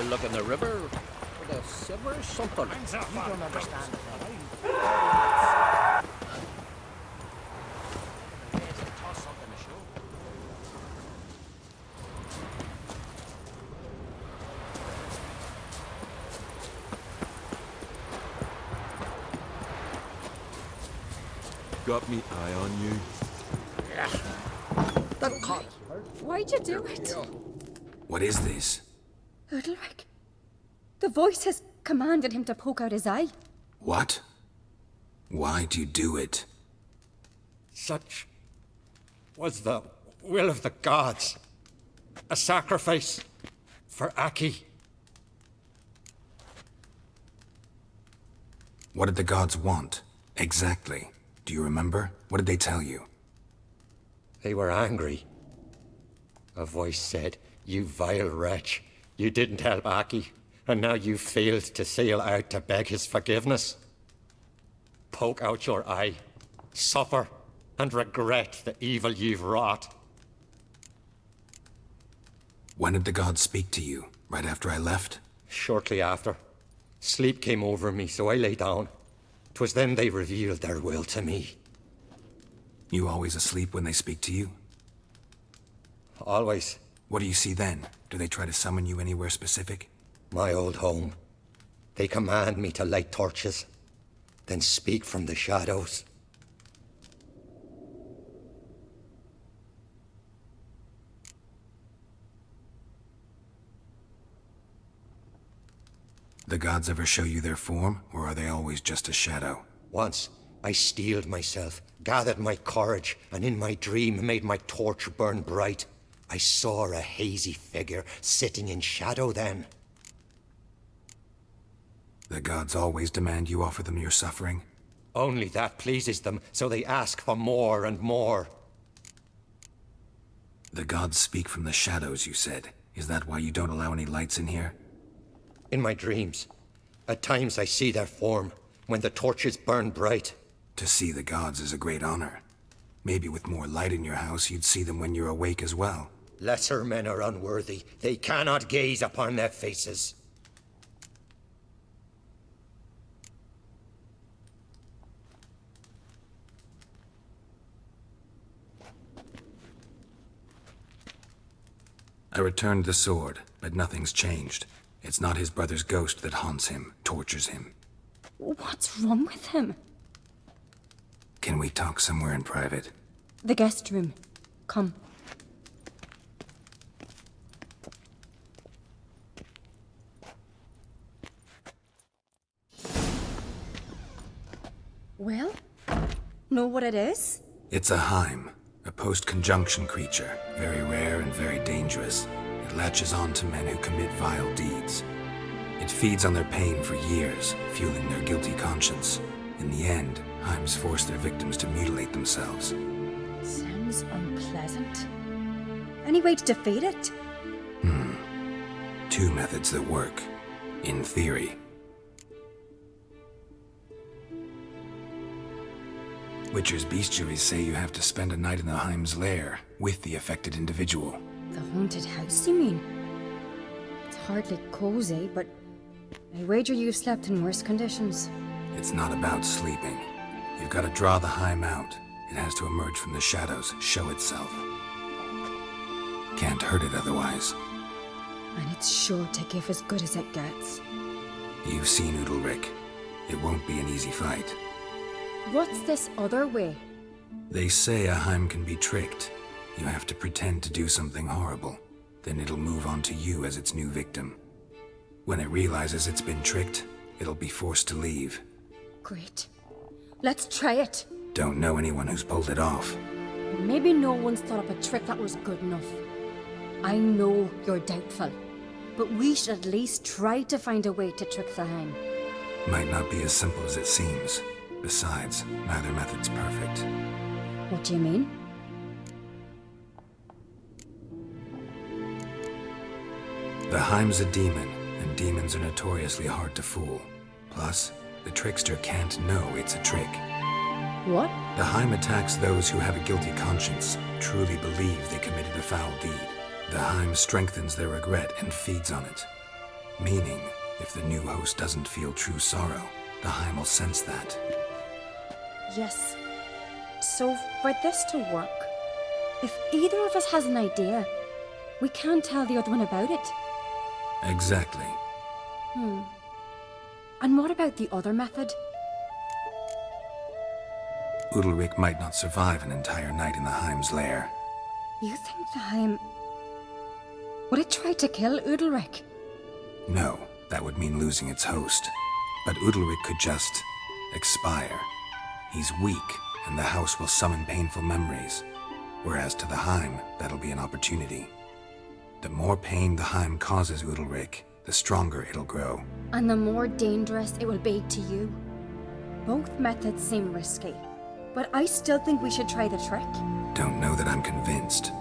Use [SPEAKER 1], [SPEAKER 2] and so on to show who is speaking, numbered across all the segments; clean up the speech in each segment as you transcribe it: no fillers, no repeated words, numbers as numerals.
[SPEAKER 1] look in the river for the Cerys something.
[SPEAKER 2] You don't understand it,
[SPEAKER 3] Got me eye on you.
[SPEAKER 1] That'll cut.
[SPEAKER 4] Why'd you do it?
[SPEAKER 5] What is this?
[SPEAKER 4] Udalric. The voice has commanded him to poke out his eye.
[SPEAKER 5] What? Why do you do it?
[SPEAKER 6] Such was the will of the gods. A sacrifice for Aki.
[SPEAKER 5] What did the gods want? Exactly. Do you remember? What did they tell you?
[SPEAKER 6] They were angry. A voice said, "You vile wretch, you didn't help Aki, and now you failed to sail out to beg his forgiveness. Poke out your eye, suffer, and regret the evil you've wrought."
[SPEAKER 5] When did the gods speak to you? Right after I left?
[SPEAKER 6] Shortly after. Sleep came over me, so I lay down. 'Twas then they revealed their will to me.
[SPEAKER 5] You always asleep when they speak to you?
[SPEAKER 6] Always.
[SPEAKER 5] What do you see then? Do they try to summon you anywhere specific?
[SPEAKER 6] My old home. They command me to light torches, then speak from the shadows.
[SPEAKER 5] The gods ever show you their form, or are they always just a shadow?
[SPEAKER 6] Once, I steeled myself, gathered my courage, and in my dream made my torch burn bright. I saw a hazy figure sitting in shadow then.
[SPEAKER 5] The gods always demand you offer them your suffering?
[SPEAKER 6] Only that pleases them, so they ask for more and more.
[SPEAKER 5] The gods speak from the shadows, you said. Is that why you don't allow any lights in here?
[SPEAKER 6] In my dreams. At times I see their form, when the torches burn bright.
[SPEAKER 5] To see the gods is a great honor. Maybe with more light in your house, you'd see them when you're awake as well.
[SPEAKER 6] Lesser men are unworthy. They cannot gaze upon their faces.
[SPEAKER 5] I returned the sword, but nothing's changed. It's not his brother's ghost that haunts him, tortures him.
[SPEAKER 4] What's wrong with him?
[SPEAKER 5] Can we talk somewhere in private?
[SPEAKER 4] The guest room. Come. Well? Know what it is?
[SPEAKER 5] It's a Heim, a post-conjunction creature, very rare and very dangerous. It latches on to men who commit vile deeds. It feeds on their pain for years, fueling their guilty conscience. In the end, Heims force their victims to mutilate themselves.
[SPEAKER 4] Sounds unpleasant. Any way to defeat it?
[SPEAKER 5] Two methods that work. In theory. Witcher's bestiaries say you have to spend a night in the Heim's lair, with the affected individual.
[SPEAKER 4] The haunted house, you mean? It's hardly cozy, but I wager you've slept in worse conditions.
[SPEAKER 5] It's not about sleeping. You've got to draw the Heim out. It has to emerge from the shadows, show itself. Can't hurt it otherwise.
[SPEAKER 4] And it's sure to give as good as it gets.
[SPEAKER 5] You've seen Udalric. It won't be an easy fight.
[SPEAKER 4] What's this other way?
[SPEAKER 5] They say a Heim can be tricked. You have to pretend to do something horrible. Then it'll move on to you as its new victim. When it realizes it's been tricked, it'll be forced to leave.
[SPEAKER 4] Great. Let's try it.
[SPEAKER 5] Don't know anyone who's pulled it off.
[SPEAKER 4] Maybe no one's thought up a trick that was good enough. I know you're doubtful, but we should at least try to find a way to trick the Heim.
[SPEAKER 5] Might not be as simple as it seems. Besides, neither method's perfect.
[SPEAKER 4] What do you mean?
[SPEAKER 5] The Heim's a demon, and demons are notoriously hard to fool. Plus, the trickster can't know it's a trick.
[SPEAKER 4] What?
[SPEAKER 5] The Heim attacks those who have a guilty conscience, truly believe they committed a foul deed. The Heim strengthens their regret and feeds on it. Meaning, if the new host doesn't feel true sorrow, the Heim will sense that.
[SPEAKER 4] Yes. So, for this to work, if either of us has an idea, we can't tell the other one about it.
[SPEAKER 5] Exactly.
[SPEAKER 4] And what about the other method?
[SPEAKER 5] Udalric might not survive an entire night in the Heim's lair.
[SPEAKER 4] You think the Heim... would it try to kill Udalric?
[SPEAKER 5] No, that would mean losing its host. But Udalric could just expire. He's weak, and the house will summon painful memories. Whereas to the Heim, that'll be an opportunity. The more pain the Heim causes Udalric, the stronger it'll grow.
[SPEAKER 4] And the more dangerous it will be to you. Both methods seem risky, but I still think we should try the trick.
[SPEAKER 5] Don't know that I'm convinced.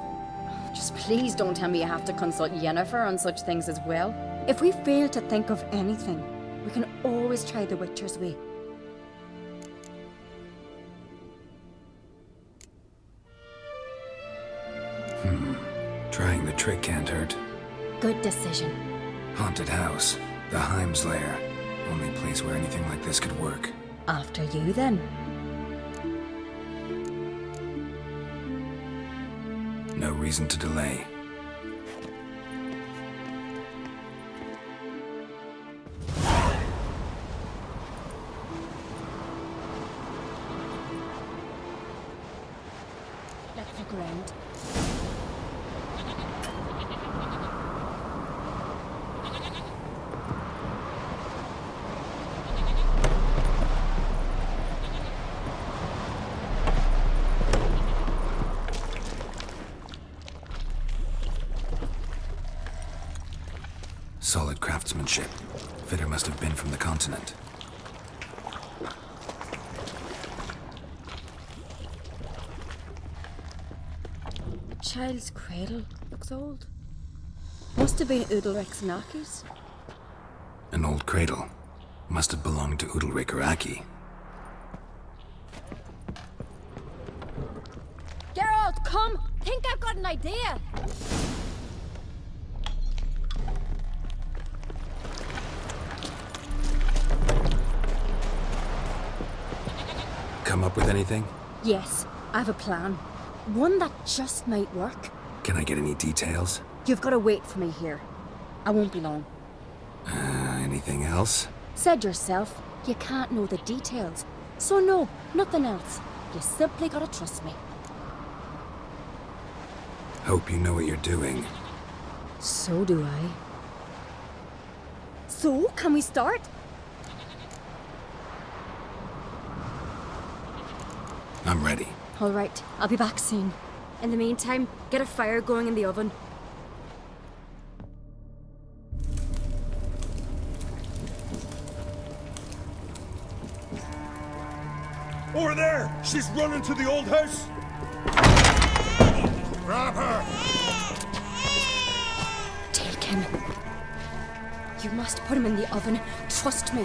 [SPEAKER 4] Just please don't tell me you have to consult Yennefer on such things as well. If we fail to think of anything, we can always try the Witcher's way.
[SPEAKER 5] Trying the trick can't hurt.
[SPEAKER 4] Good decision.
[SPEAKER 5] Haunted house. The Heim's lair. Only place where anything like this could work.
[SPEAKER 4] After you, then.
[SPEAKER 5] No reason to delay.
[SPEAKER 4] Let's look around.
[SPEAKER 5] Solid craftsmanship. Fitter must have been from the continent.
[SPEAKER 4] Child's cradle looks old. Must have been Udalric's and Aki's.
[SPEAKER 5] An old cradle. Must have belonged to Udalric or Aki.
[SPEAKER 4] Geralt, come! Think I've got an idea!
[SPEAKER 5] Come up with anything?
[SPEAKER 4] Yes, I have a plan. One that just might work.
[SPEAKER 5] Can I get any details?
[SPEAKER 4] You've got to wait for me here. I won't be long.
[SPEAKER 5] Anything else?
[SPEAKER 4] Said yourself, you can't know the details. So no, nothing else. You simply gotta trust me.
[SPEAKER 5] Hope you know what you're doing.
[SPEAKER 4] So do I. So, can we start?
[SPEAKER 5] I'm ready.
[SPEAKER 4] All right, I'll be back soon. In the meantime, get a fire going in the oven.
[SPEAKER 3] Over there! She's running to the old house! Grab her!
[SPEAKER 4] Take him. You must put him in the oven. Trust me.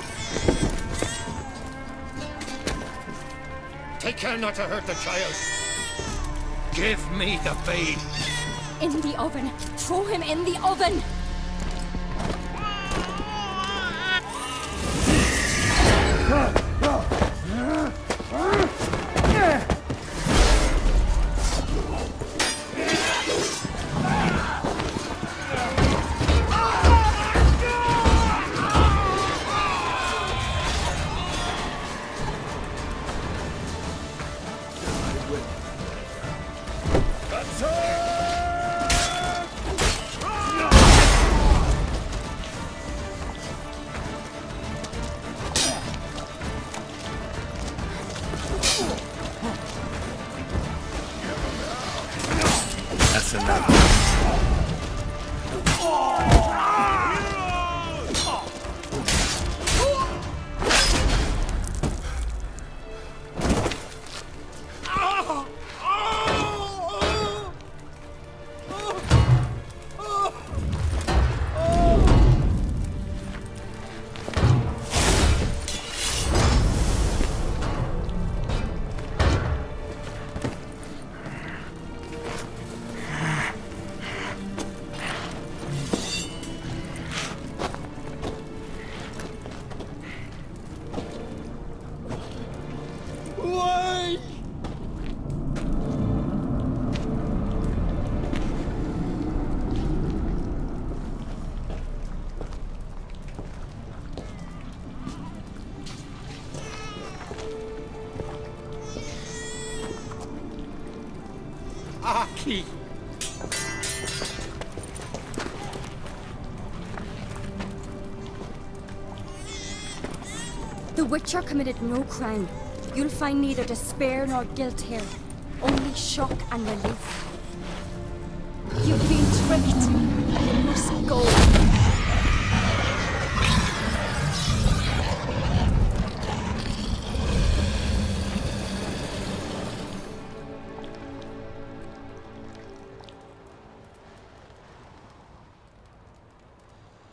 [SPEAKER 6] Take care not to hurt the child. Give me the babe.
[SPEAKER 4] In the oven. Throw him in the oven.
[SPEAKER 6] key.
[SPEAKER 4] The Witcher committed no crime. You'll find neither despair nor guilt here. Only shock and relief. You've been tricked. You must go.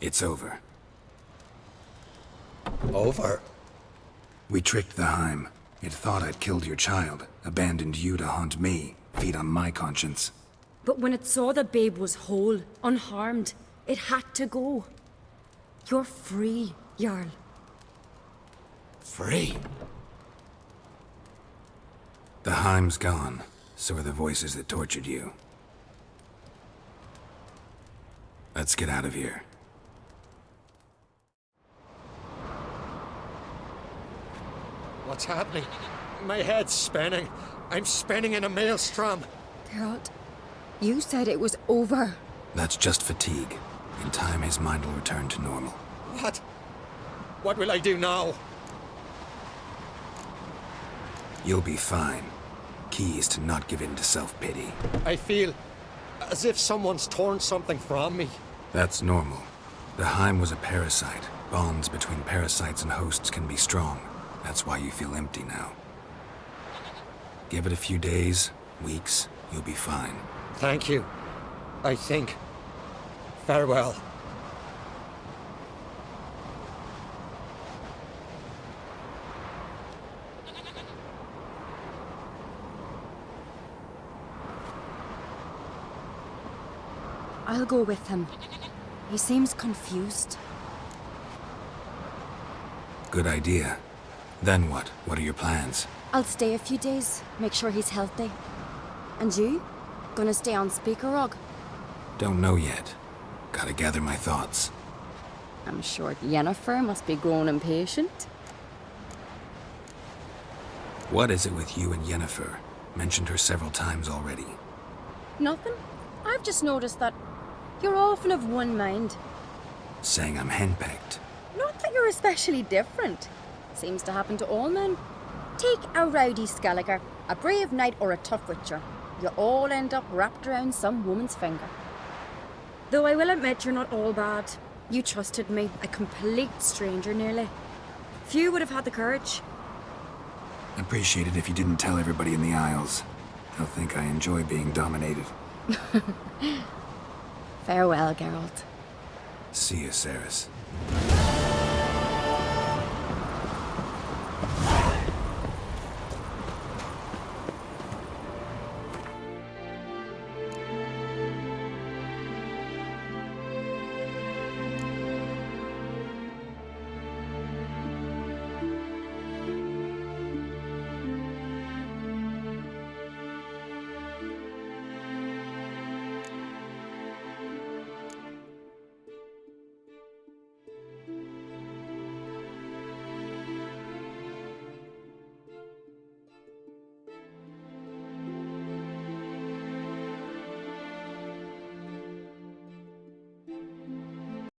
[SPEAKER 5] It's over.
[SPEAKER 6] Over?
[SPEAKER 5] We tricked the Heim. It thought I'd killed your child, abandoned you to haunt me, feed on my conscience.
[SPEAKER 4] But when it saw the babe was whole, unharmed, it had to go. You're free, Jarl.
[SPEAKER 6] Free?
[SPEAKER 5] The Heim's gone, so are the voices that tortured you. Let's get out of here.
[SPEAKER 6] What's happening? My head's spinning. I'm spinning in a maelstrom.
[SPEAKER 4] Geralt, you said it was over.
[SPEAKER 5] That's just fatigue. In time, his mind will return to normal.
[SPEAKER 6] What? What will I do now?
[SPEAKER 5] You'll be fine. Key is to not give in to self-pity.
[SPEAKER 6] I feel as if someone's torn something from me.
[SPEAKER 5] That's normal. The Heim was a parasite. Bonds between parasites and hosts can be strong. That's why you feel empty now. Give it a few days, weeks, you'll be fine.
[SPEAKER 6] Thank you. I think. Farewell.
[SPEAKER 4] I'll go with him. He seems confused.
[SPEAKER 5] Good idea. Then what? What are your plans?
[SPEAKER 4] I'll stay a few days, make sure he's healthy. And you? Gonna stay on Speaker Rog?
[SPEAKER 5] Don't know yet. Gotta gather my thoughts.
[SPEAKER 4] I'm sure Yennefer must be growing impatient.
[SPEAKER 5] What is it with you and Yennefer? Mentioned her several times already.
[SPEAKER 4] Nothing. I've just noticed that you're often of one mind.
[SPEAKER 5] Saying I'm henpecked.
[SPEAKER 4] Not that you're especially different. Seems to happen to all men. Take a rowdy Skelliger, a brave knight or a tough witcher. You all end up wrapped around some woman's finger. Though I will admit you're not all bad. You trusted me, a complete stranger nearly. Few would have had the courage.
[SPEAKER 5] Appreciate it if you didn't tell everybody in the Isles. They'll think I enjoy being dominated.
[SPEAKER 4] Farewell, Geralt.
[SPEAKER 5] See you, Cerys.